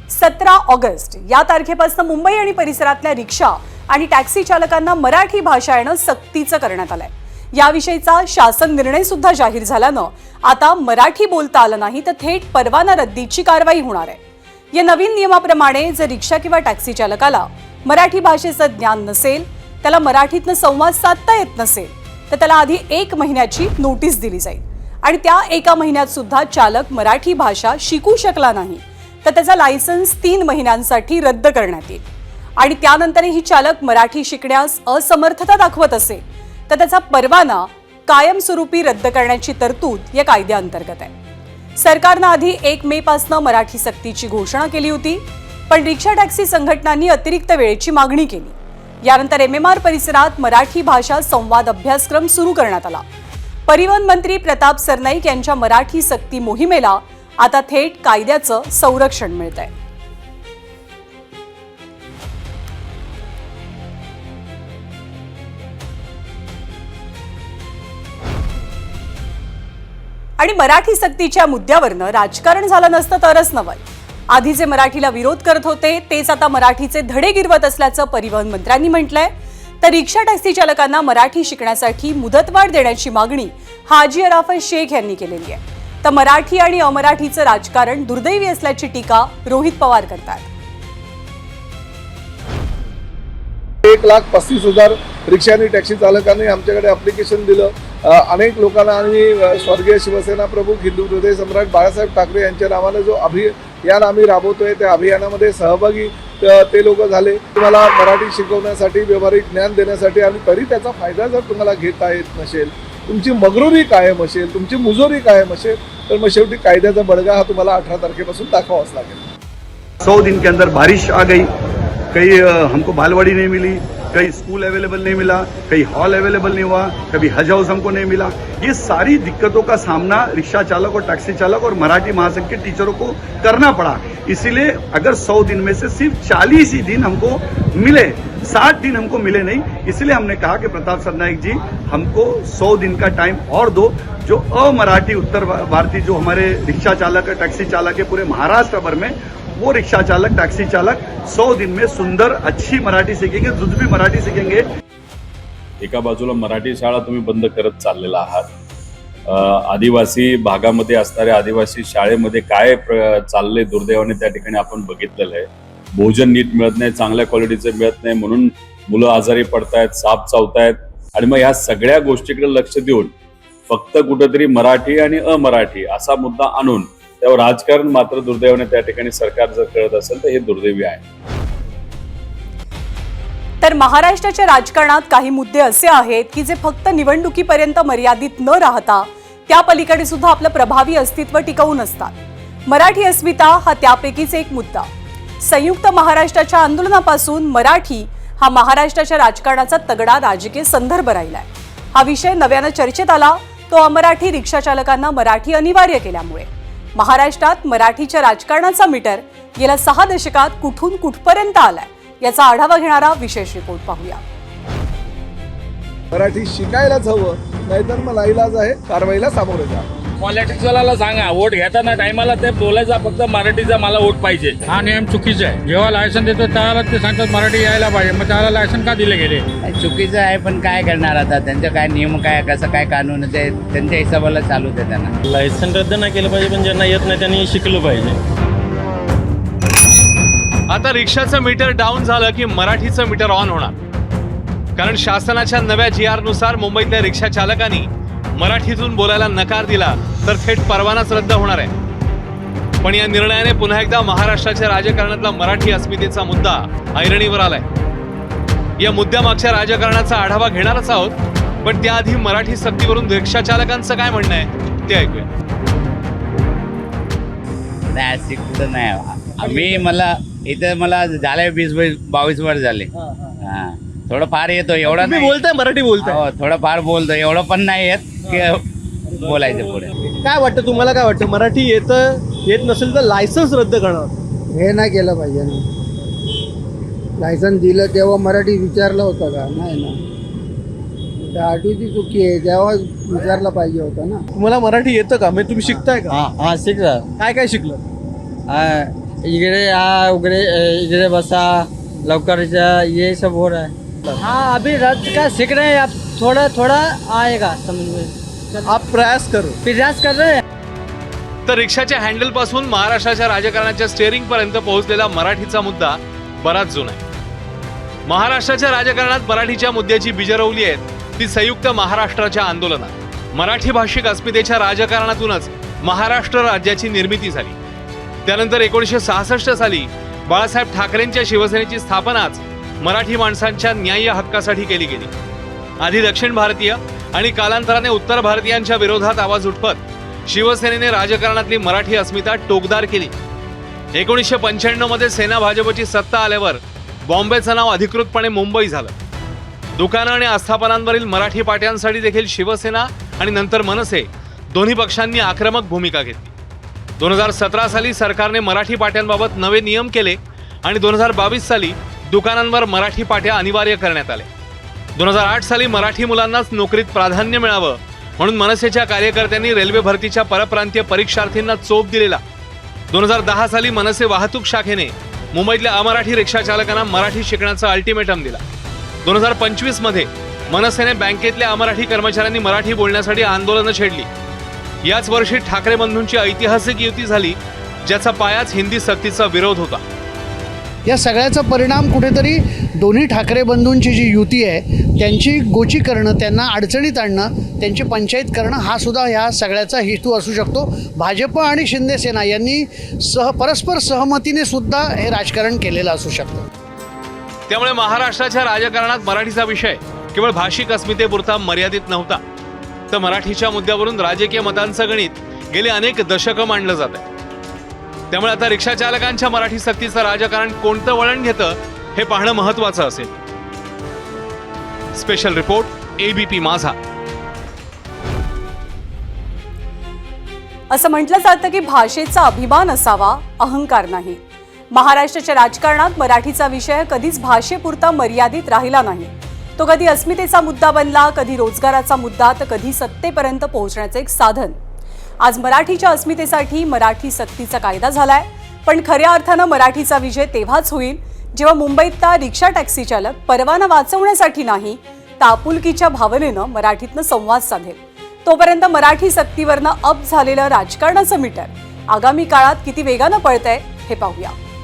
17 August या तारखेपासून मुंबई आणि परिसरातल्या रिक्षा आणि टॅक्सी चालकांना मराठी भाषा येणं सक्तीचं करण्यात आलंय। याविषयीचा शासन निर्णय सुद्धा जाहीर झाल्यानं आता मराठी बोलता आलं नाही तर थेट परवाना रद्दीची कारवाई होणार आहे। या नवीन नियमाप्रमाणे जर रिक्षा किंवा टॅक्सी चालकाला मराठी भाषेचं ज्ञान नसेल, त्याला मराठीतनं संवाद साधता येत नसेल, तर त्याला आधी 1 महिन्याची नोटीस दिली जाईल आणि त्या 1 महिन्यात सुद्धा चालक मराठी भाषा शिकू शकला नाही तर त्याचा लायसन्स 3 महिन्यांसाठी रद्द करण्यात येईल आणि त्यानंतरही चालक मराठी शिकण्यास असमर्थता दाखवत असेल तर त्याचा परवाना कायमस्वरूपी रद्द करण्याची तरतूद या कायद्याअंतर्गत आहे। सरकारनं आधी 1 मे पासून मराठी सक्तीची घोषणा केली होती, पण रिक्षा टॅक्सी संघटनांनी अतिरिक्त वेळेची मागणी केली। यानंतर MMR परिसरात मराठी भाषा संवाद अभ्यासक्रम सुरू करण्यात आला। परिवहन मंत्री प्रताप सरनाईक यांच्या मराठी सक्ती मोहिमेला आता थेट कायद्याचं संरक्षण मिळतंय। आणि मराठी सक्तीच्या मुद्द्यावरनं राजकारण झालं नसतं तरच नवल। आधी जे मराठीला विरोध करत होते तेच आता मराठीचे धडे गिरवत असल्याचं परिवहन मंत्र्यांनी म्हटलंय। तर रिक्षा टॅक्सी चालकांना मराठी शिकण्यासाठी मुदतवाढ देण्याची मागणी हाजी अराफत शेख यांनी केलेली आहे। तर मराठी आणि अमराठीचं राजकारण दुर्दैवी असल्याची टीका रोहित पवार करतात। 1,35,000 रिक्षा आणि टॅक्सी चालकांनी आमच्याकडे ॲप्लिकेशन दिलं। अनेक लोकांना आणि स्वर्गीय शिवसेना प्रमुख हिंदू हृदय सम्राट बाळासाहेब ठाकरे यांच्या नावाने जो अभियान आम्ही राबवतोय त्या अभियानामध्ये सहभागी ते लोक झाले। तुम्हाला मराठी शिकवण्यासाठी, व्यावहारिक ज्ञान देण्यासाठी, आणि तरी त्याचा फायदा जर तुम्हाला घेता येत नसेल, तुमची मगरुरी कायम असेल, तुमची मुजोरी कायम असेल, तर मग शेवटी कायद्याचा बडगा हा तुम्हाला 18 तारखेपासून दाखवावाच लागेल। 100 दिन के अंदर बारिश आ गई, कहीं हमको बालवाड़ी नहीं मिली, कहीं स्कूल अवेलेबल नहीं मिला, कहीं हॉल अवेलेबल नहीं हुआ, कभी हज हाउस हमको नहीं मिला। ये सारी दिक्कतों का सामना रिक्शा चालक और टैक्सी चालक और मराठी महासंघ के टीचरों को करना पड़ा। इसीलिए अगर 100 दिन में से सिर्फ 40 ही दिन हमको मिले, 60 दिन हमको मिले नहीं, इसलिए हमने कहा कि प्रताप सरनाईक जी हमको 100 दिन का टाइम और दो। जो अमराठी उत्तर भारतीय जो हमारे रिक्शा चालक टैक्सी चालक है पूरे महाराष्ट्र भर में, वो रिक्शा चालक टैक्सी चालक 100 दिन में सुंदर अच्छी मराठी सीखेंगे, जुजबी मराठी सीखेंगे। एका बाजूला मराठी शाळा तुम्ही बंद करत चाललेला आहात। आदिवासी भागामध्ये असणाऱ्या आदिवासी शाळेमध्ये काय चाललंय दुर्दैवाने त्या ठिकाणी आपण बघितलेलं आहे। भोजन नीट मिळत नाही, चांगल्या क्वालिटीचं मिळत नाही, म्हणून मुलं आजारी पडतायत, साप चावतायत। आणि मग ह्या सगळ्या गोष्टीकडे लक्ष देऊन फक्त कुठेतरी मराठी आणि अमराठी असा मुद्दा आणून त्यावर राजकारण मात्र दुर्दैवाने त्या ठिकाणी सरकार जर करत असेल तर हे दुर्दैवी आहे। तर महाराष्ट्राच्या राजकारणात काही मुद्दे असे आहेत की जे फक्त निवडणुकीपर्यंत मर्यादित न राहता त्या पलीकडे सुद्धा आपलं प्रभावी अस्तित्व टिकवून असतात। मराठी अस्मिता हा त्यापैकीच एक मुद्दा। संयुक्त महाराष्ट्राच्या आंदोलनापासून मराठी हा महाराष्ट्राच्या राजकारणाचा तगडा राजकीय संदर्भ राहिलाय। हा विषय नव्यानं चर्चेत आला तो अमराठी रिक्षा चालकांना मराठी अनिवार्य केल्यामुळे। महाराष्ट्रात मराठीच्या राजकारणाचा मीटर गेल्या 6 दशकात कुठून कुठपर्यंत आलाय याचा आढावा घेणारा विशेष रिपोर्ट पाहूया। मराठी शिकायलाच हवं, नाहीतर मग नाईलाज आहे, कारवाईला सामोरे जा। पॉलिटिक्सवाल्याला सांगा वोट घेताना टायमाला ते बोलायचा फक्त मराठीचा मला वोट पाहिजे। हा नियम चुकीचा आहे। जेव्हा लायसन देतो त्याला ते सांगतात मराठी यायला पाहिजे, मग त्याला लायसन का दिले गेले? चुकीचं आहे, पण काय करणार आता, त्यांचं काय नियम काय, कसं काय कानून ते त्यांच्या हिशोबाला चालू आहे। त्यांना लायसन रद्द नाही केलं पाहिजे, पण ज्यांना येत नाही त्यांनी शिकलं पाहिजे। आता रिक्षाचं मीटर डाऊन झालं की मराठीचं मीटर ऑन होणार, कारण शासनाच्या नव्या GR नुसार मुंबईतल्या रिक्षा चालकांनी मराठीतून बोलायला नकार दिला तर थेट परवानाच रद्द होणार आहे। पण या निर्णयाने पुन्हा एकदा महाराष्ट्राच्या राजकारणातला मराठी अस्मितेचा मुद्दा ऐरणीवर आलाय। या मुद्द्यामागच्या राजकारणाचा आढावा घेणारच आहोत, पण त्याआधी मराठी सक्तीवरून रिक्षा चालकांचं काय म्हणणं आहे ते ऐकूया। नाही कुठं नाही, मला झाले 20-22 वर्ष झाले। हा थोडं फार येतो, एवढा नाही बोलताय मराठी बोलताय? हो थोडं फार बोलतो, एवढं पण नाही येत की बोलायचं पुढे। काय वाटतं तुम्हाला, काय वाटतं मराठी येत नसेल तर लायसन्स रद्द करणार? हे नाही केलं पाहिजे ना। लायसन्स दिलं तेव्हा मराठी विचारलं होतं का? नाही ना, त्या आठवीची चुकी आहे, तेव्हा विचारलं पाहिजे होतं ना। तुम्हाला मराठी येतं का? म्हणजे तुम्ही शिकताय का? हा शिकलं। काय काय शिकलं? इकडे या उगरे इधर बसा लवकर जा, ये सब हो रहा है। हाँ अभी रद्द का सीख रहे हैं, अब थोड़ा थोड़ा आएगा समझ में, आप प्रयास करो। प्रयास कर रहे हैं। तर रिक्षाच्या हँडल पासून महाराष्ट्राच्या राजकारणाच्या स्टेअरिंग पर्यंत पोहोचलेला मराठीचा मुद्दा बराच जुना आहे. महाराष्ट्राच्या राजकारणात मराठीच्या मुद्द्याची बीजं रोवली आहेत ती संयुक्त महाराष्ट्राच्या आंदोलनात. मराठी भाषिक अस्मितेच्या राजकारणातूनच महाराष्ट्र राज्याची निर्मिती झाली. त्यानंतर 1966 साली बाळासाहेब ठाकरेंच्या शिवसेनेची स्थापनाच मराठी माणसांच्या न्याय्य हक्कासाठी केली गेली. आधी दक्षिण भारतीय आणि कालांतराने उत्तर भारतीयांच्या विरोधात आवाज उठवत शिवसेनेने राजकारणातली मराठी अस्मिता टोकदार केली. 1995 मध्ये सेना भाजपची सत्ता आल्यावर बॉम्बेचं नाव अधिकृतपणे मुंबई झालं. दुकानं आणि आस्थापनांवरील मराठी पाट्यांसाठी देखील शिवसेना आणि नंतर मनसे दोन्ही पक्षांनी आक्रमक भूमिका घेतली. 2017 साली सरकारने मराठी पाट्यांबाबत नवे नियम केले आणि 2022 साली दुकानांवर मराठी पाट्या अनिवार्य करण्यात आल्या. 2008 साली मराठी मुलांनाच नोकरीत प्राधान्य मिळावं म्हणून मनसेच्या कार्यकर्त्यांनी रेल्वे भरतीच्या परप्रांतीय परीक्षार्थींना चोप दिलेला. 2010 साली मनसे वाहतूक शाखेने मुंबईतल्या अमराठी रिक्षा चालकांना मराठी शिकण्याचं अल्टिमेटम दिला. 2025 मध्ये मनसेने बँकेतल्या अमराठी कर्मचाऱ्यांनी मराठी बोलण्यासाठी आंदोलनं छेडली. याच वर्षी ठाकरे बंधूंची ऐतिहासिक युती झाली ज्याचा पायाच हिंदी सक्तीचा विरोध होता. या सगळ्याचा परिणाम कुठेतरी दोन्ही ठाकरे बंधूंची जी युती आहे त्यांची गोची करणं, त्यांना अडचणीत आणणं, त्यांची पंचायत करणं हा सुद्धा ह्या सगळ्याचा हेतू असू शकतो. भाजप आणि शिंदे सेना यांनी परस्पर सहमतीने सुद्धा हे राजकारण केलेलं असू शकतं. त्यामुळे महाराष्ट्राच्या राजकारणात मराठीचा विषय केवळ भाषिक अस्मितेपुरता मर्यादित नव्हता, तर मराठीच्या मुद्द्यावरून राजकीय मतांचं गणित गेली अनेक दशकं मांडलं जात आहे. त्यामुळे आता रिक्षा चालकांच्या मराठी सक्तीचं राजकारण कोणतं वळण घेतं हे पाहणं महत्त्वाचं असेल. स्पेशल रिपोर्ट ABP माझा. असं म्हटलं जातं की भाषेचा अभिमान असावा, अहंकार नाही. महाराष्ट्राच्या राजकारणात मराठीचा विषय कधीच भाषेपुरता मर्यादित राहिला नाही. तो कधी अस्मितेचा मुद्दा बनला, कधी रोजगाराचा मुद्दा, तर कधी सत्तेपर्यंत पोहोचण्याचं एक साधन. आज मराठीच्या अस्मितेसाठी मराठी सक्तीचा कायदा झालाय, पण खऱ्या अर्थानं मराठीचा विजय तेव्हाच होईल जेव्हा मुंबईतला रिक्षा टॅक्सी चालक परवाना वाचवण्यासाठी नाही, तर आपुलकीच्या भावनेनं मराठीतनं संवाद साधेल. तोपर्यंत मराठी सक्तीवरनं अप झालेलं राजकारणाचं मीटर आगामी काळात किती वेगानं पळतंय हे पाहूया.